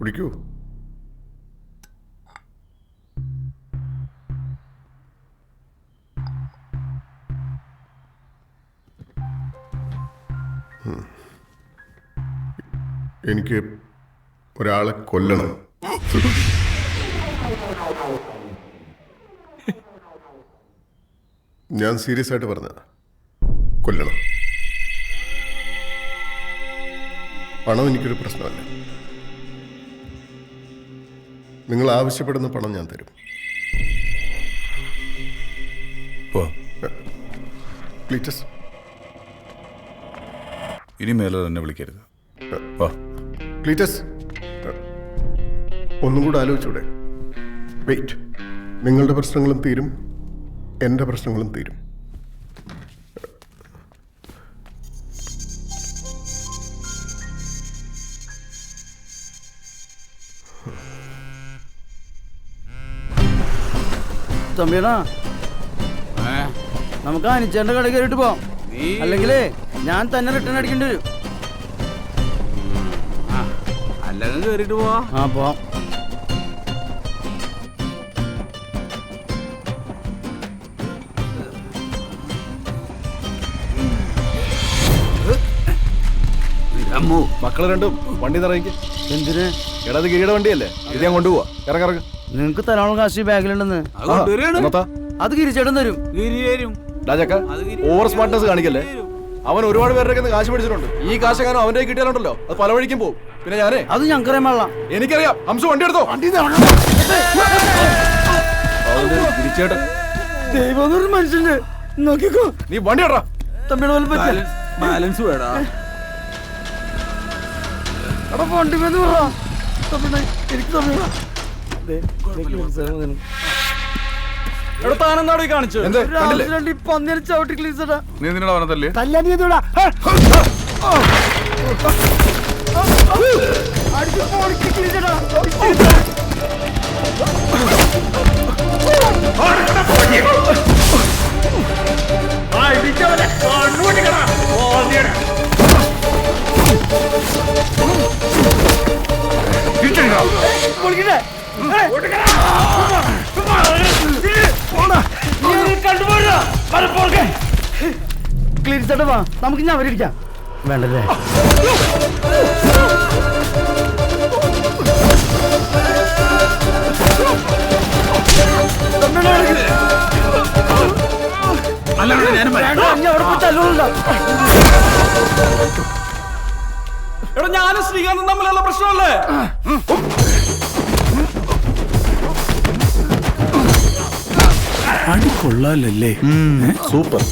കുടിക്കൂ. എനിക്ക് ഒരാളെ കൊല്ലണം. ഞാൻ സീരിയസ് ആയിട്ട് പറഞ്ഞ കൊല്ലണം. പണം എനിക്കൊരു പ്രശ്നമല്ല. നിങ്ങൾ ആവശ്യപ്പെടുന്ന പണം ഞാൻ തരും. ക്ലീറ്റസ്, ഇനി മേലെ തന്നെ വിളിക്കരുത്. ക്ലീറ്റസ്, ഒന്നും കൂടെ ആലോചിച്ചൂടെ? വെയിറ്റ്. നിങ്ങളുടെ പ്രശ്നങ്ങളും തീരും, എൻ്റെ പ്രശ്നങ്ങളും തീരും. തമ്പിയണ, നമുക്ക് അനിച്ചേന്റെ കട കയറിയിട്ട് പോവാം. അല്ലെങ്കിലേ ഞാൻ തന്നെ റിട്ടേൺ അടിക്കേണ്ടി വരും. അല്ലെങ്കിൽ കയറിയിട്ട് പോവാം. പോവാം. മക്കള് രണ്ടും വണ്ടി നിറയിക്ക്. എന്തിന്? എടാത് ഗിരിയുടെ വണ്ടിയല്ലേ, ഇത് ഞാൻ കൊണ്ടുപോവാ. ഇറങ്ങിറങ്ങ്. നിങ്ങക്ക് തരാനുള്ള കാശ് ബാഗിലുണ്ടെന്ന്. അത് ഗിരിച്ചേട്ടൻ തരും. ഓവർ സ്മാർട്ട്നെസ് കാണിക്കല്ലേ. അവൻ ഒരുപാട് പേരുടെ കാശ് മേടിച്ചിട്ടുണ്ട്. ഈ കാശെങ്ങാനും അവന്റെ കിട്ടിയാലുണ്ടല്ലോ, അത് പല വഴിക്കും പോകും. പിന്നെ ഞാനേ, അത് ഞങ്ങൾക്കറിയാൻ പാടില്ല. എനിക്കറിയാം. ഹംസു വണ്ടി എടുത്തോ. ഗിരിച്ചേട്ടൻ ദൈവം മനുഷ്യന്റെ നോക്കിക്കോ. നീ വണ്ടി ഇടറാ. തമ്മിയുടെ ബാലൻസ് വേടാ. വണ്ടി എനിക്ക് താനെന്താടോ കാണിച്ചു? പന്നിനെ ചവിട്ടി ക്ലീസടാ. നീ എന്തിനാ പറഞ്ഞതല്ലേ? ക്ലീരിച്ചേട്ടാ വാ, നമുക്ക് ഞാൻ അവരിക്കാം. വേണ്ടല്ലേ? എടാ, ഞാനും ശ്രീകാന്തും തമ്മിലുള്ള പ്രശ്നമല്ലേ? അടി കൊള്ളാലല്ലേ? സൂപ്പർ.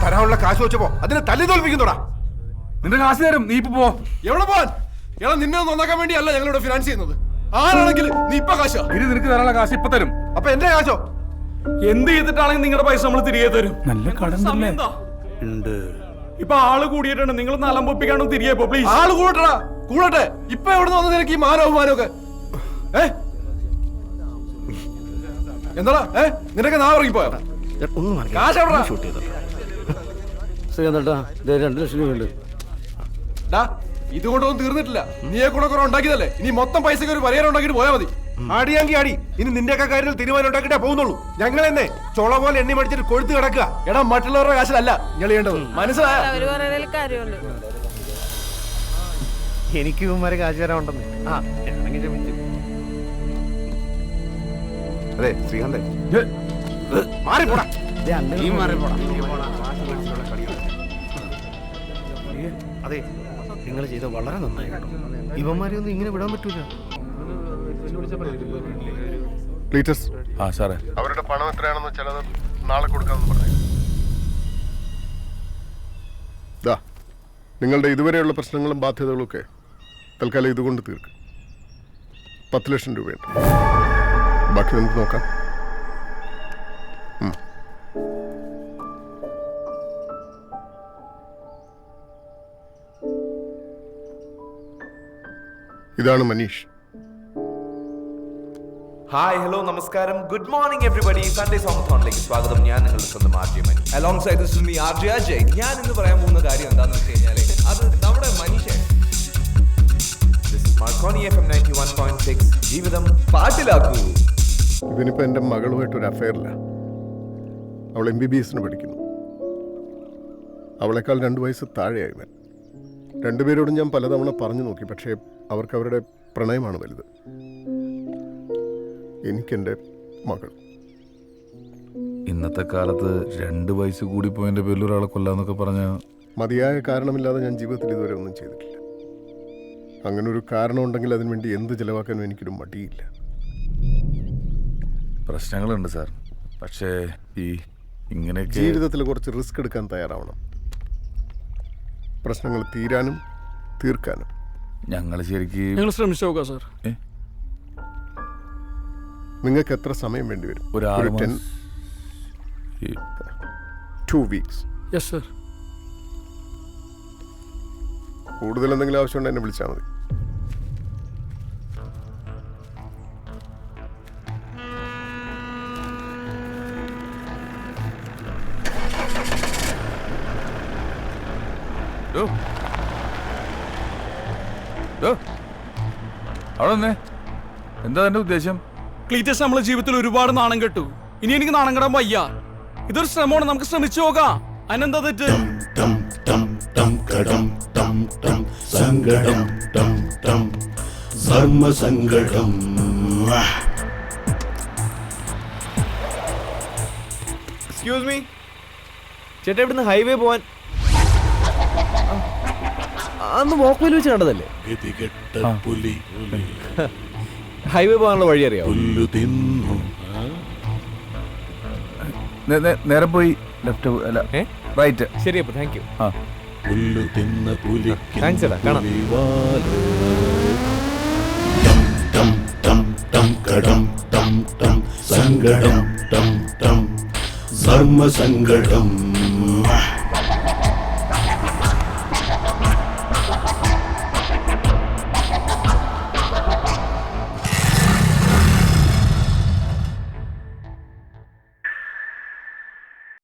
തരാനുള്ള കാശ് വെച്ചപ്പോ അതിനെ തല്ലി തോൽപ്പിക്കുന്നോടാ. നിന്റെ കാശ് തരും, നീ ഇപ്പൊ പോ. എവിടെ പോവാൻ? എടാ, നിന്നെ നന്നാക്കാൻ വേണ്ടിയല്ല ഞങ്ങളിവിടെ ഫിനാൻസ് ചെയ്യുന്നത്. ആരാണെങ്കിൽ നീ ഇപ്പൊ കാശോ? ഇനി നിനക്ക് തരാനുള്ള കാശ് ഇപ്പൊ തരും. അപ്പൊ എന്റെ കാശോ? എന്ത് ചെയ്തിട്ടാണെങ്കിൽ നിങ്ങളുടെ പൈസ നമ്മൾ തിരികെ തരും. നല്ല കടം ഉണ്ട്. ഇപ്പൊ ആള് കൂടിയിട്ടുണ്ട്. നിങ്ങൾ നലം പൊപ്പിക്കാണോ തിരികെ പോ പ്ലീസ്. ആള് കൂടട്ടാ, കൂടട്ടെ. ഇപ്പൊ എവിടെ വന്നത് നിനക്ക് ഈ മാനോ അപമാനമൊക്കെ? എന്താടാ നിനക്ക് നാ ഇറങ്ങിപ്പോയോ? കാശ് എവിടാ? ശ്രീകാന്തേട്ടാ, 2 ലക്ഷം രൂപയുണ്ട്. ഇതുകൊണ്ടൊന്നും തീർന്നിട്ടില്ല. നീയെ കൂടെ കുറെ ഉണ്ടാക്കിയതല്ലേ. ഇനി മൊത്തം പൈസക്ക് ഒരു പരിഹാരം ഉണ്ടാക്കിട്ട് പോയാൽ മതി. ആടിയാങ്കി ആടി. ഇനി നിന്റെയൊക്കെ കാര്യത്തിൽ തീരുമാനം ഉണ്ടാക്കിട്ടേ പോകുന്നുള്ളൂ. ഞങ്ങൾ തന്നെ ചൊള പോലെ എണ്ണി മടിച്ചിട്ട് കൊഴുത്ത് കിടക്കുക. എടാ, മറ്റുള്ളവരുടെ കാശിലല്ല നിങ്ങൾ ചെയ്യേണ്ടത്. മനസ്സിലായോ? എനിക്ക് ഇവന്മാരെ കാശ് തരാൻ ഉണ്ടെന്ന്. അതെ ശ്രീകാന്തേ മാറിപ്പോടാ. നീ മാറിപ്പോടാ. അതെ നിങ്ങൾ ചെയ്ത വളരെ നന്നായി കേട്ടോ. ഇവന്മാരെ ഒന്നും ഇങ്ങനെ വിടാൻ പറ്റൂല. ക്ലീറ്റസ്, ആ സാറേ, അവരുടെ പണം എത്രയാണെന്ന് വെച്ചാൽ അത് നാളെ കൊടുക്കാമെന്ന് പറഞ്ഞു. ദാ നിങ്ങളുടെ ഇതുവരെയുള്ള പ്രശ്നങ്ങളും ബാധ്യതകളും ഒക്കെ തൽക്കാലം ഇതുകൊണ്ട് തീർക്കും. 10 ലക്ഷം രൂപയുണ്ട്. ബാക്കി നമുക്ക് നോക്കാം. ഇതാണ് മനീഷ്. ഹായ് ഹലോ നമസ്കാരം ഗുഡ് മോർണിംഗ് എവറിബഡി. സൺഡേ സോങ്ങത്തോണിലേക്ക് സ്വാഗതം. ഞാൻ നിങ്ങളുടെ സ്വന്തം RJ money. Along side this me RJ Ajay. ഞാൻ ഇന്ന് പറയാൻ പോകുന്ന കാര്യം എന്താണെന്ന് വെച്ച് കഴിഞ്ഞാൽ അത് നമ്മുടെ Manish. This is Marconi FM 91.6. ജീവിതം പാട്ടിലാക്കൂ. ഇവനിപ്പോൾ എൻ്റെ മകളുമായിട്ടൊരു അഫയറില്ല. അവൾ MBBS പഠിക്കുന്നു. അവളെക്കാൾ 2 വയസ്സ് താഴെയായി ഇവൻ. രണ്ടുപേരോടും ഞാൻ പലതവണ പറഞ്ഞു നോക്കി, പക്ഷേ അവർക്ക് അവരുടെ പ്രണയമാണ് വലുത്. എനിക്കെൻ്റെ മകൾ. ഇന്നത്തെ കാലത്ത് 2 വയസ്സ് കൂടി പോയതിന്റെ പേരിൽ ഒരാളെ കൊല്ലാന്നൊക്കെ പറഞ്ഞ മതിയായ കാരണമില്ലാതെ ഞാൻ ജീവിതത്തിൽ ഇതുവരെ ഒന്നും ചെയ്തിട്ടില്ല. അങ്ങനെ ഒരു കാരണം ഉണ്ടെങ്കിൽ അതിനുവേണ്ടി എന്ത് ചിലവാക്കാനും എനിക്കൊരു മടിയില്ല. പ്രശ്നങ്ങളുണ്ട് സാർ. പക്ഷേ ഈ ഇങ്ങനെയൊക്കെ ജീവിതത്തിൽ കുറച്ച് റിസ്ക് എടുക്കാൻ തയ്യാറാവണം. പ്രശ്നങ്ങൾ തീരാനും തീർക്കാനും. ഞങ്ങൾ ശരിക്ക് നിങ്ങൾ ശ്രമിച്ചു നോക്കാം സാർ. നിങ്ങൾക്ക് എത്ര സമയം വേണ്ടി വരും? ഒരു 6 മാസം. 2 വീക്സ്. Yes sir. കൂടുതൽ എന്തെങ്കിലും ആവശ്യമുണ്ടെങ്കിൽ എന്നെ വിളിച്ചാൽ മതി. അവിടെ വന്നേ. എന്താ എന്റെ ഉദ്ദേശം? ക്ലീറ്റസ് നമ്മളെ ജീവിതത്തിൽ ഒരുപാട് നാണം കെട്ടു. ഇനി എനിക്ക് നാണം കെടാൻ വയ്യ. ഇതൊരു ശ്രമമാണ്, നമുക്ക് ശ്രമിച്ചു നോക്കാം. അതിനെന്താ തെറ്റ്? എക്സ്ക്യൂസ് മീ ചേട്ടാ, ഇവിടുന്ന് ഹൈവേ പോവാൻ അന്ന് വോക്ക്വേയിൽ വെച്ച് കണ്ടതല്ലേ? ഹൈവേ പോകാനുള്ള വഴി അറിയാം? നേരെ പോയി ലെഫ്റ്റ് അല്ല റൈറ്റ്. ശരി, അപ്പൊ താങ്ക് യു. ആ താങ്ക്സ് ചേട്ടാ, കാണാം. സങ്കടം